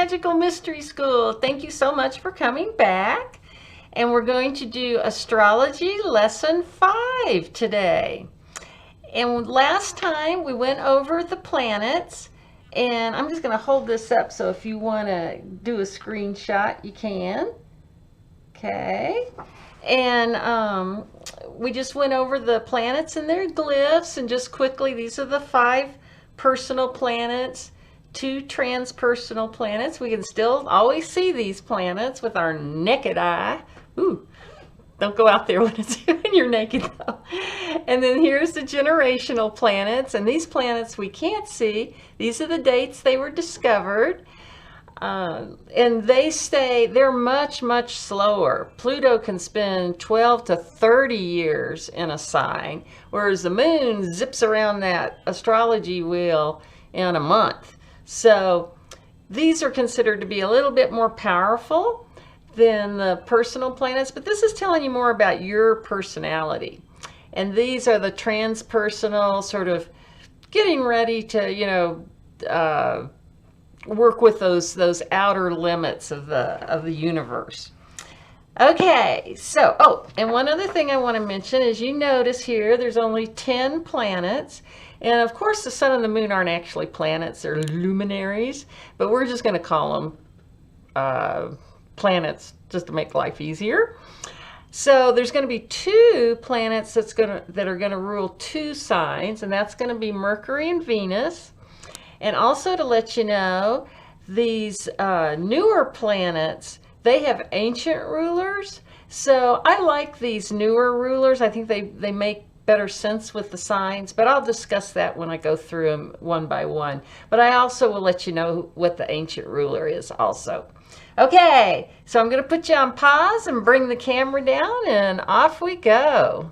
Magical Mystery School. Thank you so much for coming back. And we're going to do Astrology Lesson 5 today. And last time we went over the planets, and I'm just going to hold this up so if you want to do a screenshot, you can. Okay. And we just went over the planets and their glyphs, and just quickly, these are the 5 personal planets, 2 transpersonal planets. We can still always see these planets with our naked eye. Ooh, don't go out there when you're naked though. And then here's the generational planets, and these planets we can't see. These are the dates they were discovered. And they're much, much slower. Pluto can spend 12 to 30 years in a sign, whereas the moon zips around that astrology wheel in a month. So these are considered to be a little bit more powerful than the personal planets, but this is telling you more about your personality. And these are the transpersonal, sort of getting ready to, work with those outer limits of the universe. Okay, so and one other thing I want to mention is, you notice here there's only 10 planets, and of course the sun and the moon aren't actually planets, they're luminaries, but we're just going to call them planets just to make life easier. So there's going to be 2 planets that are going to rule 2 signs, and that's going to be Mercury and Venus. And also to let you know, these newer planets, they have ancient rulers. So I like these newer rulers. I think they make better sense with the signs, but I'll discuss that when I go through them one by one. But I also will let you know what the ancient ruler is also. Okay, so I'm going to put you on pause and bring the camera down, and off we go.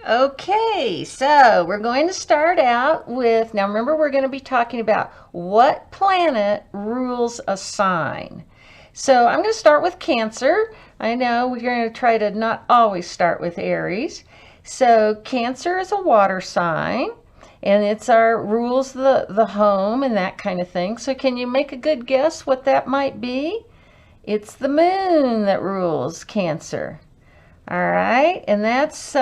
Okay, so we're going to start out with, now remember we're going to be talking about what planet rules a sign. So I'm going to start with Cancer. I know we're going to try to not always start with Aries. So Cancer is a water sign, and it's rules the home and that kind of thing. So can you make a good guess what that might be? It's the moon that rules Cancer. All right, and that's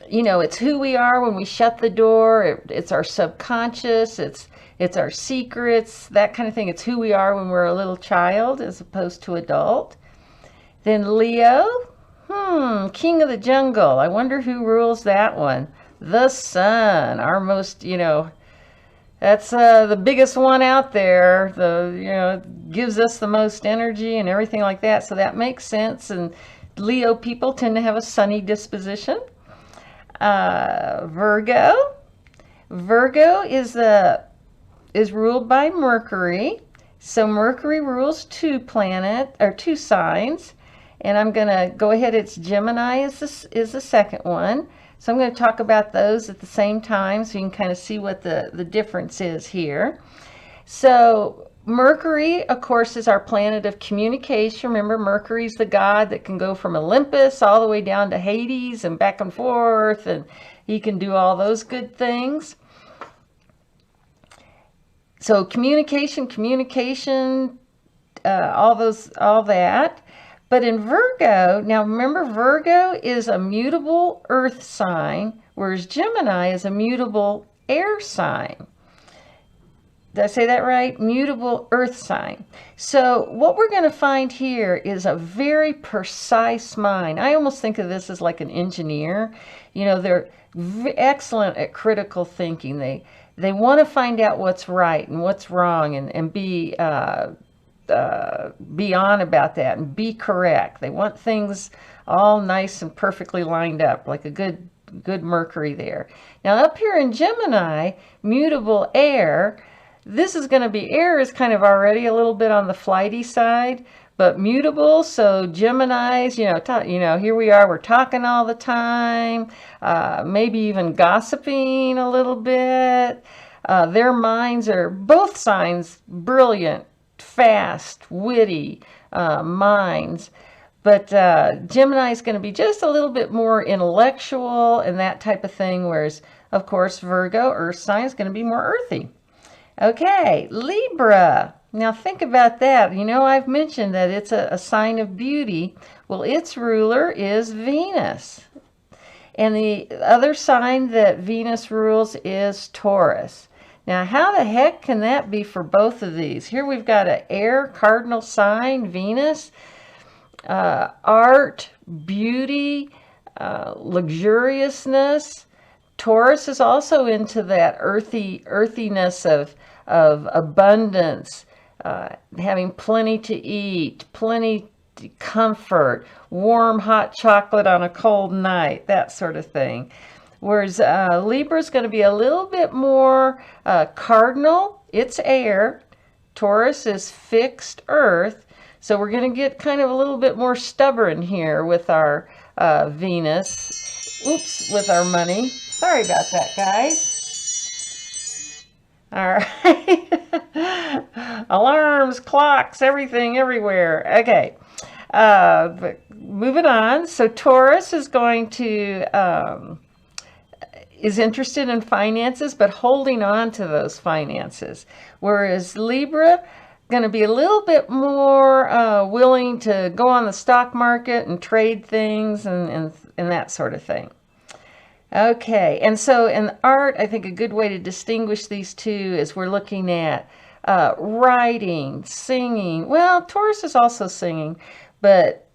it's who we are when we shut the door. It's our subconscious. It's our secrets, that kind of thing. It's who we are when we're a little child as opposed to adult. Then Leo, king of the jungle. I wonder who rules that one. The sun, our most, that's the biggest one out there. Gives us the most energy and everything like that. So that makes sense. And Leo people tend to have a sunny disposition. Virgo is ruled by Mercury. So Mercury rules 2 signs, and I'm going to go ahead. It's Gemini is the second one. So I'm going to talk about those at the same time so you can kind of see what the difference is here. So Mercury, of course, is our planet of communication. Remember, Mercury's the god that can go from Olympus all the way down to Hades and back and forth, and he can do all those good things. So communication, all that. But in Virgo, now remember, Virgo is a mutable earth sign, whereas Gemini is a mutable air sign. Did I say that right? Mutable earth sign. So what we're going to find here is a very precise mind. I almost think of this as like an engineer. They're excellent at critical thinking. They want to find out what's right and what's wrong, and be on about that and be correct. They want things all nice and perfectly lined up, like a good Mercury there. Now up here in Gemini, mutable air. This is going to be, air is kind of already a little bit on the flighty side, but mutable. So Geminis, here we are, we're talking all the time, maybe even gossiping a little bit. Their minds are, both signs, brilliant, fast, witty minds. But Gemini is going to be just a little bit more intellectual and that type of thing, whereas, of course, Virgo, earth sign, is going to be more earthy. Okay, Libra. Now think about that. You know, I've mentioned that it's a sign of beauty. Well, its ruler is Venus. And the other sign that Venus rules is Taurus. Now, how the heck can that be for both of these? Here we've got an air cardinal sign, Venus, art, beauty, luxuriousness. Taurus is also into that earthiness of abundance, having plenty to eat, plenty to comfort, warm hot chocolate on a cold night, that sort of thing. Whereas Libra is going to be a little bit more cardinal. It's air. Taurus is fixed earth. So we're going to get kind of a little bit more stubborn here with our Venus. Oops, with our money. Sorry about that, guys. All right. Alarms, clocks, everything, everywhere. Okay. But moving on. So Taurus is going to, is interested in finances, but holding on to those finances. Whereas Libra, going to be a little bit more willing to go on the stock market and trade things and that sort of thing. Okay, and so in art, I think a good way to distinguish these two is we're looking at writing, singing. Well, Taurus is also singing, but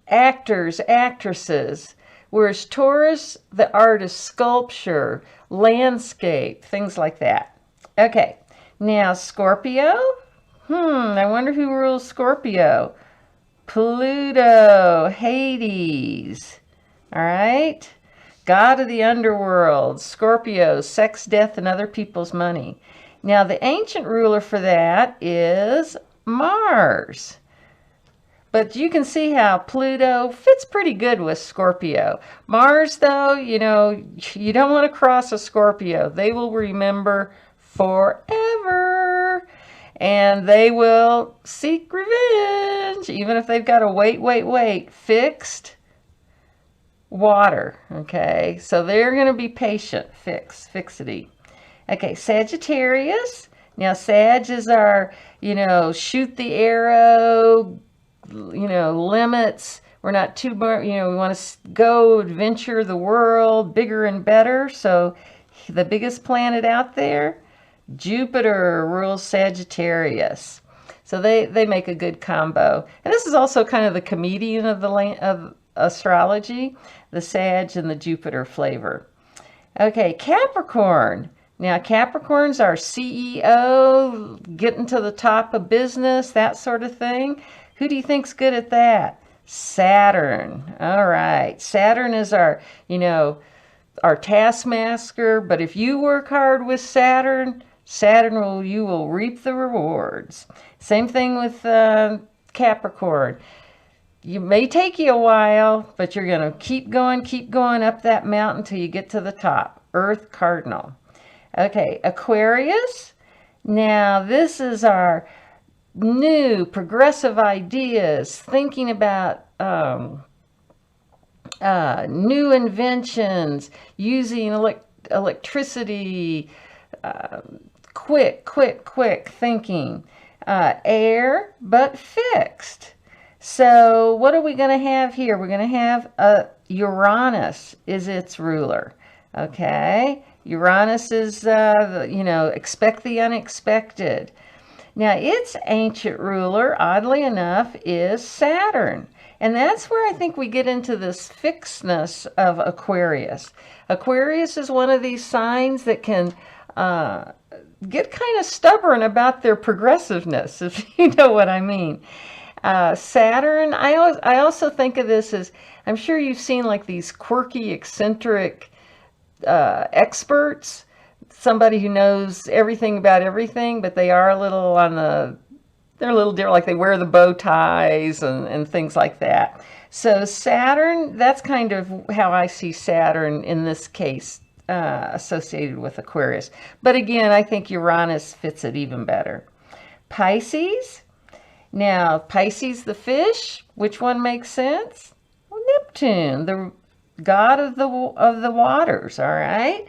actors, actresses. Whereas Taurus, the art is sculpture, landscape, things like that. Okay, now Scorpio. I wonder who rules Scorpio. Pluto, Hades. All right. God of the underworld, Scorpio, sex, death, and other people's money. Now, the ancient ruler for that is Mars. But you can see how Pluto fits pretty good with Scorpio. Mars, though, you know, you don't want to cross a Scorpio. They will remember forever. And they will seek revenge, even if they've got to wait. Fixed water, okay? So they're going to be patient, fixity. Okay, Sagittarius. Now, Sag is our, you know, shoot the arrow, you know, limits. We're not too, you know, we want to go adventure the world bigger and better. So the biggest planet out there, Jupiter, rules Sagittarius. So they make a good combo. And this is also kind of the comedian of astrology, the Sag and the Jupiter flavor. Okay, Capricorn. Now, Capricorn's our CEO, getting to the top of business, that sort of thing. Who do you think's good at that? Saturn. All right. Saturn is our, you know, our taskmaster. But if you work hard with Saturn, you will reap the rewards. Same thing with Capricorn. You may take you a while, but you're going to keep going up that mountain till you get to the top. Earth cardinal. Okay, Aquarius. Now, this is our new progressive ideas, thinking about new inventions, using electricity, quick thinking. Air, but fixed. So what are we going to have here? We're going to have Uranus is its ruler. Okay, Uranus is, you know, expect the unexpected. Now, its ancient ruler, oddly enough, is Saturn. And that's where I think we get into this fixedness of Aquarius. Aquarius is one of these signs that can get kind of stubborn about their progressiveness, if you know what I mean. Saturn, I also think of this as, I'm sure you've seen like these quirky, eccentric experts, somebody who knows everything about everything, but they are a little they're a little different, like they wear the bow ties and things like that. So Saturn, that's kind of how I see Saturn in this case, associated with Aquarius. But again, I think Uranus fits it even better. Pisces. Now, Pisces, the fish, which one makes sense? Well, Neptune, the god of the waters, all right?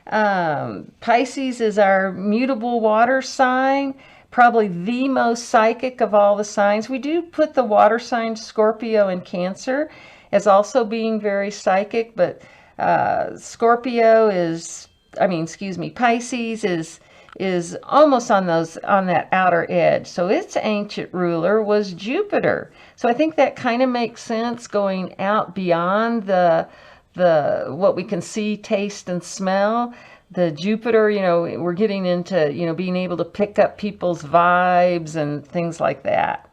Pisces is our mutable water sign, probably the most psychic of all the signs. We do put the water signs Scorpio and Cancer as also being very psychic, but Pisces is almost on that outer edge. So its ancient ruler was Jupiter. So I think that kind of makes sense, going out beyond the what we can see, taste, and smell. The Jupiter, we're getting into, being able to pick up people's vibes and things like that.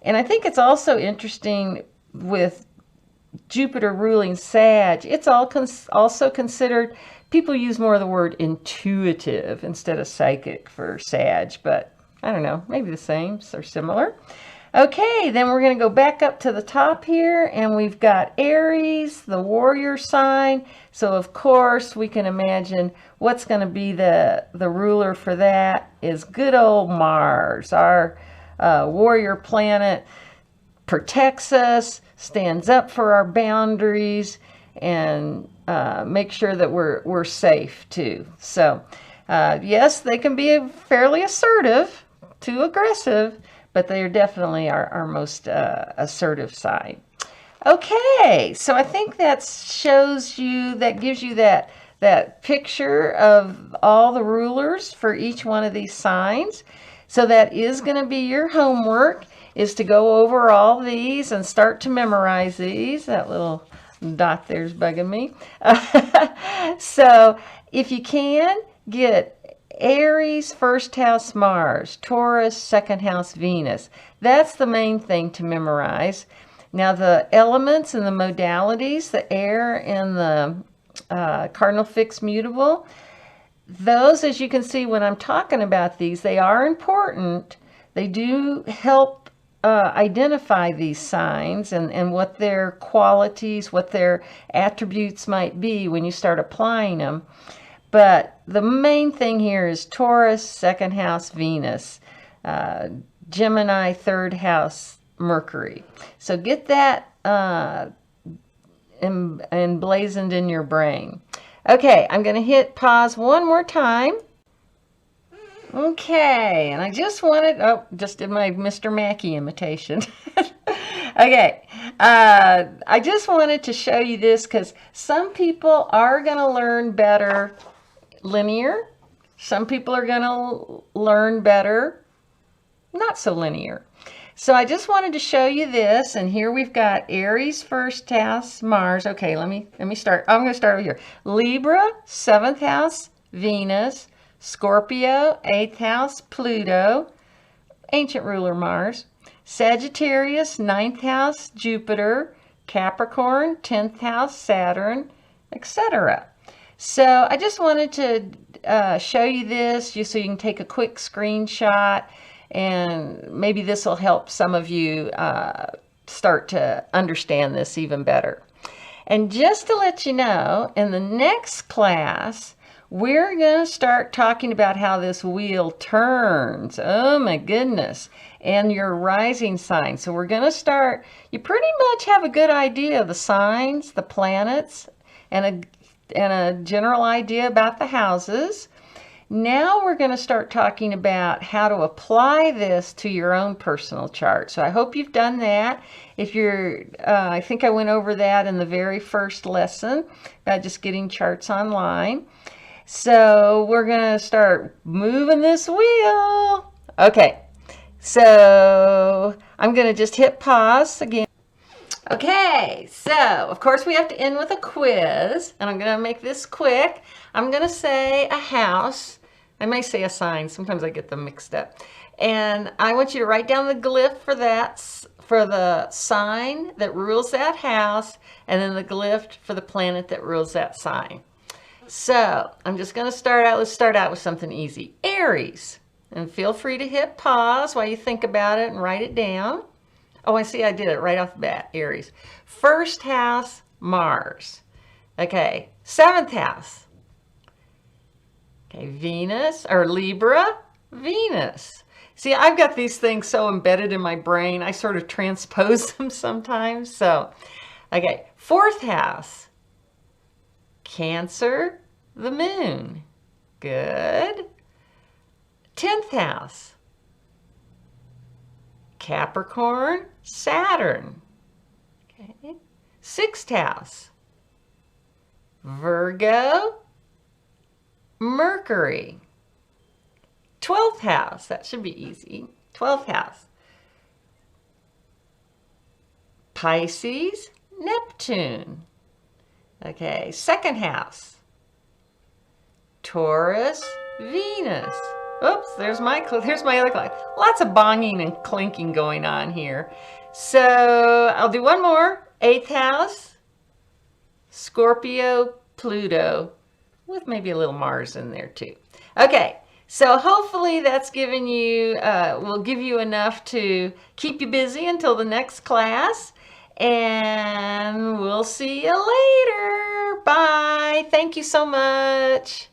And I think it's also interesting with Jupiter ruling Sag, it's also considered, people use more of the word intuitive instead of psychic for Sag, but I don't know, maybe the same or similar. Okay, then we're going to go back up to the top here, and we've got Aries, the warrior sign. So of course we can imagine what's going to be the ruler for that is good old Mars, our warrior planet. Protects us, stands up for our boundaries, and make sure that we're safe too. So yes, they can be fairly assertive to aggressive, but they are definitely our most assertive side. Okay, so I think that gives you that picture of all the rulers for each one of these signs. So that is going to be your homework, is to go over all these and start to memorize these. That little dot there's bugging me. So if you can, get Aries, first house Mars, Taurus, second house Venus. That's the main thing to memorize. Now the elements and the modalities, the air and the cardinal fixed mutable, those, as you can see when I'm talking about these, they are important. They do help identify these signs and what their qualities, what their attributes might be when you start applying them. But the main thing here is Taurus, second house Venus, Gemini, third house Mercury. So get that emblazoned in your brain. Okay, I'm going to hit pause one more time. Okay, and I just did my Mr. Mackey imitation. Okay, I just wanted to show you this because some people are going to learn better linear. Some people are going to learn better not so linear. So I just wanted to show you this, and here we've got Aries, first house, Mars. Okay, let me start. I'm going to start over here. Libra, seventh house, Venus. Scorpio, eighth house, Pluto, ancient ruler Mars. Sagittarius, ninth house, Jupiter. Capricorn, 10th house, Saturn, etc. So I just wanted to show you this just so you can take a quick screenshot, and maybe this will help some of you start to understand this even better. And just to let you know, in the next class, we're going to start talking about how this wheel turns. Oh my goodness. And your rising sign. So we're going to start, you pretty much have a good idea of the signs, the planets, and a general idea about the houses. Now we're going to start talking about how to apply this to your own personal chart. So I hope you've done that. If you're, I think I went over that in the very first lesson about just getting charts online. So we're going to start moving this wheel. Okay, so I'm going to just hit pause again. Okay, so of course we have to end with a quiz, and I'm going to make this quick. I'm going to say a house. I may say a sign. Sometimes I get them mixed up. And I want you to write down the glyph for that, for the sign that rules that house, and then the glyph for the planet that rules that sign. So I'm just going to start out. Let's start out with something easy. Aries. And feel free to hit pause while you think about it and write it down. Oh, I see I did it right off the bat. Aries. First house, Mars. Okay. Seventh house. Okay. Venus or Libra, Venus. See, I've got these things so embedded in my brain, I sort of transpose them sometimes. So, okay. Fourth house. Cancer, the moon. Good. 10th house, Capricorn, Saturn. Okay. 6th house, Virgo, Mercury. 12th house, that should be easy. 12th house, Pisces, Neptune. Okay, 2nd house, Taurus, Venus. Oops, there's my other clock. Lots of bonging and clinking going on here. So I'll do one more. 8th house, Scorpio, Pluto, with maybe a little Mars in there too. Okay, so hopefully that's given you, will give you enough to keep you busy until the next class. And we'll see you later. Bye. Thank you so much.